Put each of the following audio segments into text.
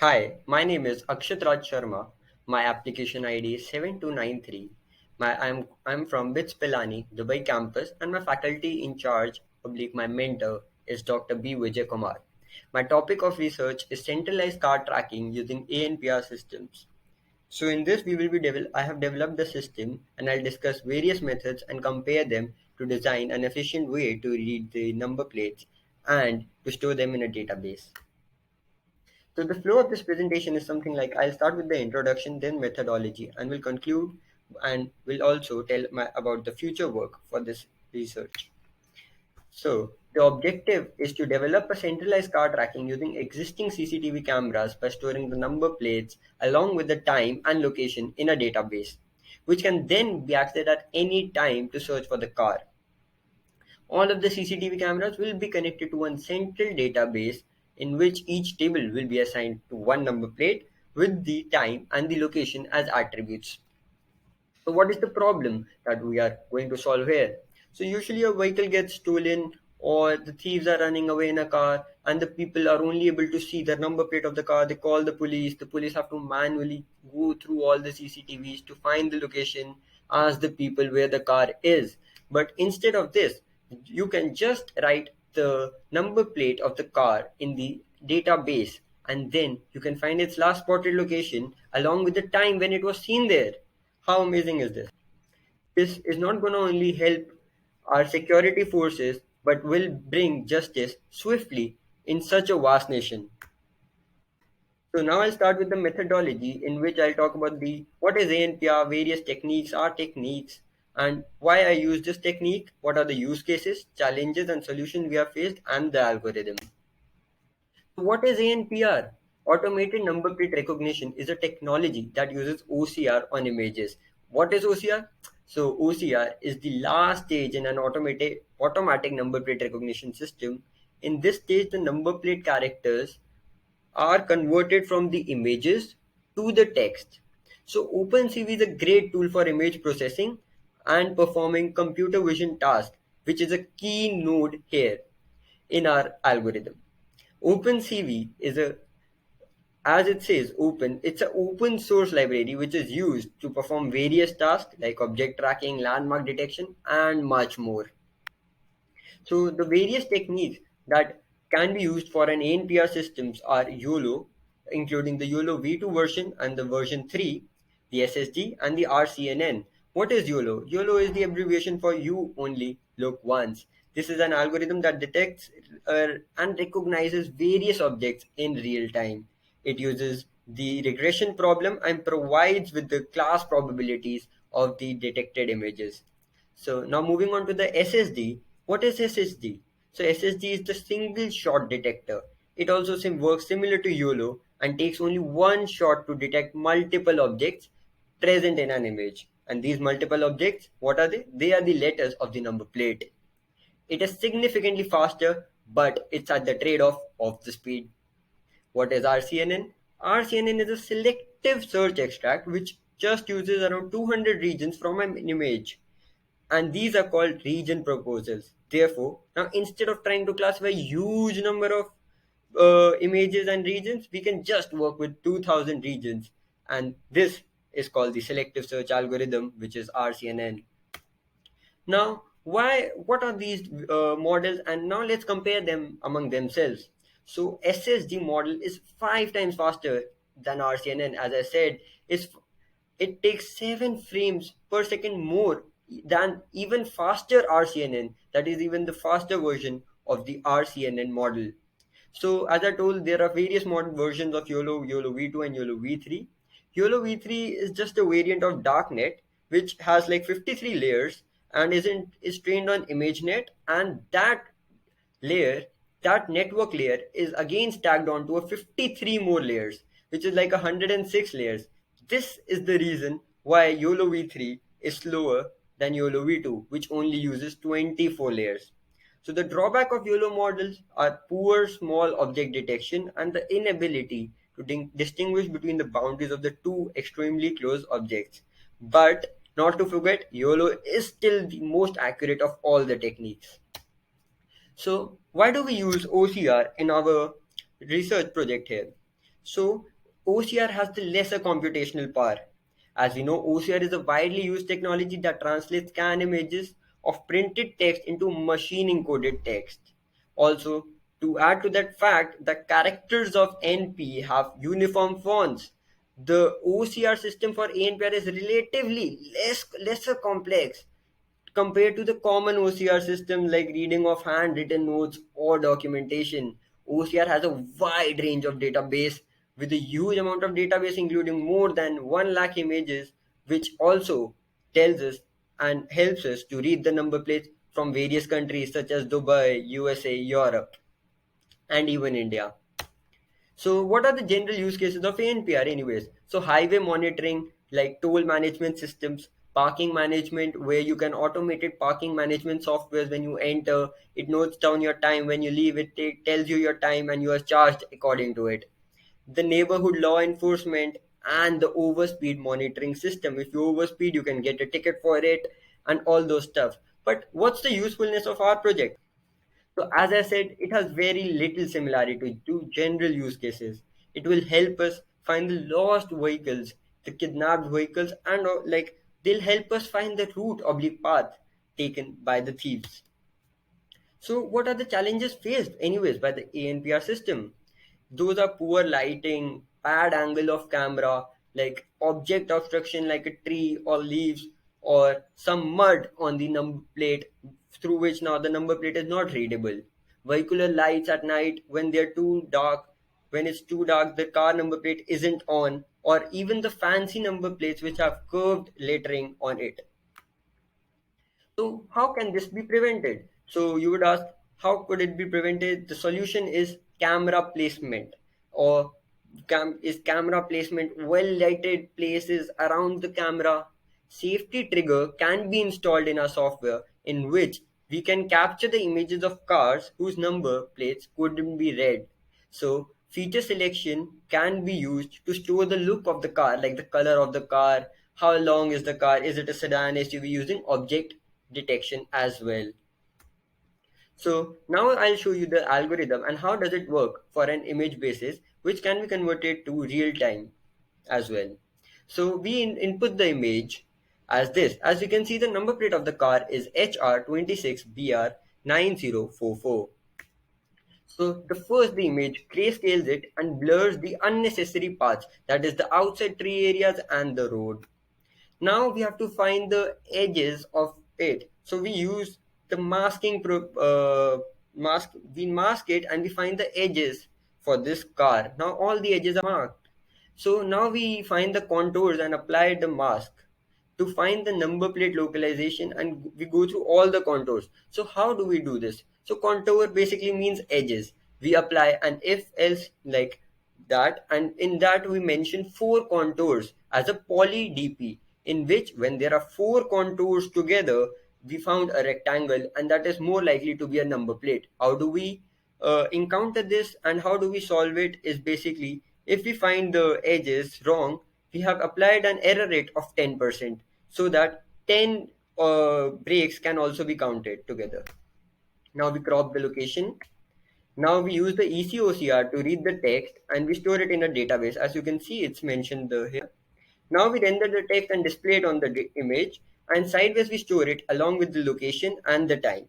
Hi, my name is Akshat Raj Sharma. My application ID is 7293. I'm from BITS Pilani, Dubai campus, and my faculty in charge, my mentor, is Dr. B. Vijay Kumar. My topic of research is centralized car tracking using ANPR systems. So in this, I have developed the system, and I'll discuss various methods and compare them to design an efficient way to read the number plates and to store them in a database. So the flow of this presentation is something like I'll start with the introduction, then methodology, and will conclude and will also about the future work for this research. So the objective is to develop a centralized car tracking using existing CCTV cameras by storing the number plates along with the time and location in a database, which can then be accessed at any time to search for the car. All of the CCTV cameras will be connected to one central database in which each table will be assigned to one number plate with the time and the location as attributes. So what is the problem that we are going to solve here? So usually a vehicle gets stolen or the thieves are running away in a car and the people are only able to see the number plate of the car. They call the police. The police have to manually go through all the CCTVs to find the location, ask the people where the car is. But instead of this, you can just write the number plate of the car in the database and then you can find its last spotted location along with the time when it was seen there. How amazing is this? This is not going to only help our security forces but will bring justice swiftly in such a vast nation. So now I'll start with the methodology in which I'll talk about the what is ANPR, various techniques, our techniques, and why I use this technique, what are the use cases, challenges and solutions we have faced, and the algorithm. So what is ANPR? Automated number plate recognition is a technology that uses OCR on images. What is OCR? So OCR is the last stage in an automatic number plate recognition system. In this stage, the number plate characters are converted from the images to the text. So OpenCV is a great tool for image processing and performing computer vision tasks, which is a key node here in our algorithm. OpenCV is as it says, it's an open source library which is used to perform various tasks like object tracking, landmark detection, and much more. So the various techniques that can be used for an ANPR systems are YOLO, including the YOLO V2 version and the version 3, the SSD, and the RCNN. What is YOLO? YOLO is the abbreviation for You Only Look Once. This is an algorithm that detects and recognizes various objects in real time. It uses the regression problem and provides with the class probabilities of the detected images. So now moving on to the SSD. What is SSD? So SSD is the single shot detector. It also works similar to YOLO and takes only one shot to detect multiple objects present in an image. And these multiple objects, what are they? They are the letters of the number plate. It is significantly faster, but it's at the trade-off of the speed. What is RCNN? RCNN is a selective search extract which just uses around 200 regions from an image, and these are called region proposals. Therefore, now instead of trying to classify huge number of images and regions, we can just work with 2000 regions, and this is called the selective search algorithm, which is RCNN. Now, what are these models? And now let's compare them among themselves. So SSD model is 5 times faster than RCNN. As I said, it takes 7 frames per second more than even faster RCNN. That is even the faster version of the RCNN model. So as I told, there are various modern versions of YOLO, YOLO V2 and YOLO V3. YOLO V3 is just a variant of darknet which has like 53 layers and is trained on ImageNet, and layer, that network layer is again stacked onto a 53 more layers, which is like 106 layers. This is the reason why YOLO V3 is slower than YOLO V2, which only uses 24 layers. So the drawback of YOLO models are poor small object detection and the inability to distinguish between the boundaries of the two extremely close objects. But not to forget, YOLO is still the most accurate of all the techniques. So why do we use OCR in our research project here? So OCR has the lesser computational power. As we know, OCR is a widely used technology that translates scan images of printed text into machine encoded text. Also, to add to that fact, the characters of NP have uniform fonts. The OCR system for ANPR is relatively lesser complex compared to the common OCR system like reading of handwritten notes or documentation. OCR has a wide range of database with a huge amount of database including more than 1 lakh images, which also tells us and helps us to read the number plates from various countries such as Dubai, USA, Europe, and even India. So, what are the general use cases of ANPR, anyways? So, highway monitoring, like toll management systems, parking management, where you can automated parking management softwares when you enter, it notes down your time. When you leave, it tells you your time and you are charged according to it. The neighborhood law enforcement and the overspeed monitoring system. If you overspeed, you can get a ticket for it and all those stuff. But what's the usefulness of our project? So as I said, it has very little similarity to general use cases. It will help us find the lost vehicles, the kidnapped vehicles, and like they'll help us find the route oblique path taken by the thieves. So what are the challenges faced anyways by the ANPR system? Those are poor lighting, bad angle of camera, like object obstruction like a tree or leaves or some mud on the number plate through which now the number plate is not readable. Vehicular lights at night when they're too dark, when it's too dark, the car number plate isn't on, or even the fancy number plates which have curved lettering on it. So how can this be prevented? So you would ask, how could it be prevented? The solution is camera placement, or is camera placement well lighted places around the camera. Safety trigger can be installed in our software in which we can capture the images of cars whose number plates couldn't be read. So feature selection can be used to store the look of the car, like the color of the car, how long is the car, is it a sedan, SUV, using object detection as well. So now I'll show you the algorithm and how does it work for an image basis, which can be converted to real time as well. So we input the image as this. As you can see, the number plate of the car is HR26BR9044. So the first the image grayscales it and blurs the unnecessary parts, that is the outside tree areas and the road. Now we have to find the edges of it. So we use the mask. We mask it and we find the edges for this car. Now all the edges are marked. So now we find the contours and apply the mask to find the number plate localization, and we go through all the contours. So how do we do this? So contour basically means edges. We apply an if else like that, and in that we mention four contours as a poly DP, in which when there are four contours together we found a rectangle, and that is more likely to be a number plate. How do we encounter this and how do we solve it is basically, if we find the edges wrong, we have applied an error rate of 10% so that 10 breaks can also be counted together. Now we crop the location. Now we use the ECOCR to read the text and we store it in a database. As you can see, it's mentioned here. Now we render the text and display it on the image, and sideways we store it along with the location and the time.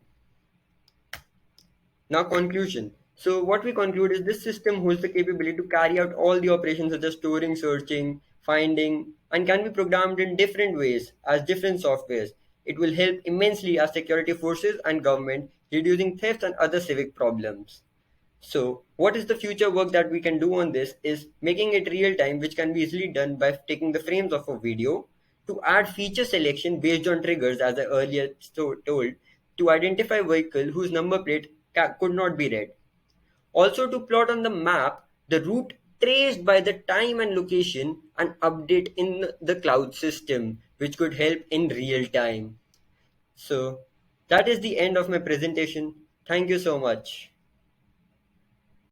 Now conclusion. So what we conclude is this system holds the capability to carry out all the operations such as storing, searching, finding, and can be programmed in different ways as different softwares. It will help immensely our security forces and government reducing theft and other civic problems. So, what is the future work that we can do on this is making it real time, which can be easily done by taking the frames of a video, to add feature selection based on triggers, as I earlier told, to identify vehicle whose number plate could not be read. Also, to plot on the map the route traced by the time and location and update in the cloud system, which could help in real time. So, that is the end of my presentation. Thank you so much.